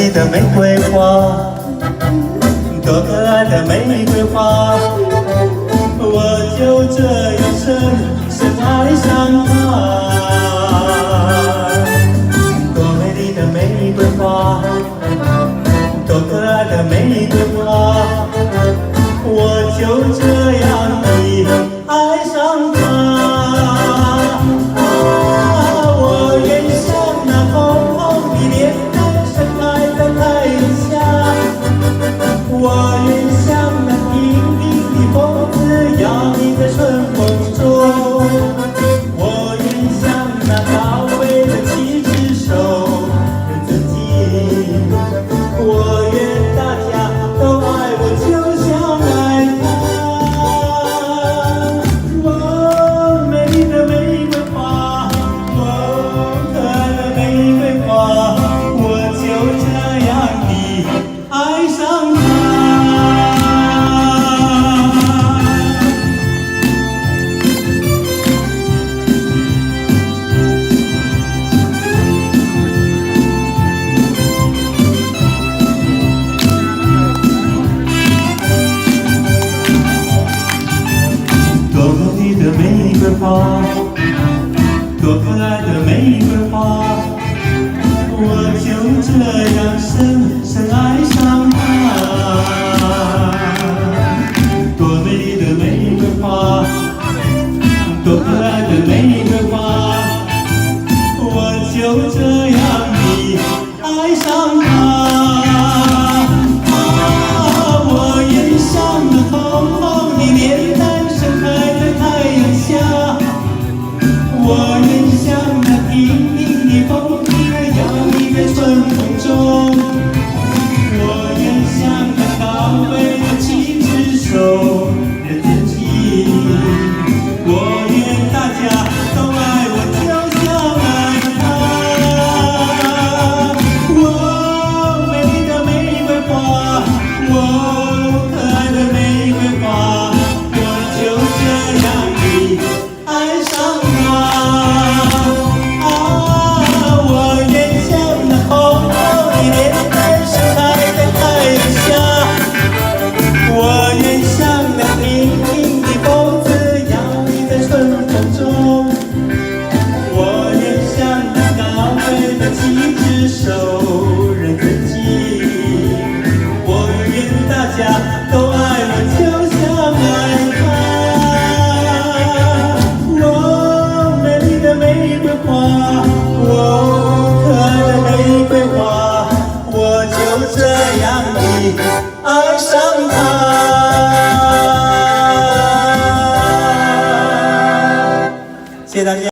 丽的玫瑰花，多可爱的玫瑰花，我就这样深深爱上她。多美丽的玫瑰花，多可爱的玫瑰花，我就这样地爱上她。我愿像那红红的脸蛋盛开在太阳下，我愿像那平平的风子摇曳在春风中，我愿像那高贵的七只手人自己，我愿大家都爱我就像爱她。哦，美丽的玫瑰花，哦，可爱的玫瑰花，我就这样地爱上她。多美丽的玫瑰花，多可爱的玫瑰花，我就这样深深爱上她。多美丽的玫瑰花，多可爱的玫瑰花，我就这样地爱上她。我愿像那红红的脸蛋盛开在太阳下，我愿像那平平的风子摇曳在春风中，我愿像那高贵的七只手人自己，我愿大家都爱我就像爱她。哦，美丽的玫瑰花，哦，可爱的玫瑰花，我就这样地爱上她。我愿像那红红的脸蛋盛开在太阳下，我愿像那平平的风子摇曳在春风中，我愿像那高贵的七只手人自己，我愿大家都爱我就像爱她。哦，美丽的玫瑰花，哦，可爱的玫瑰花，我就这样地爱上她。谢谢大家。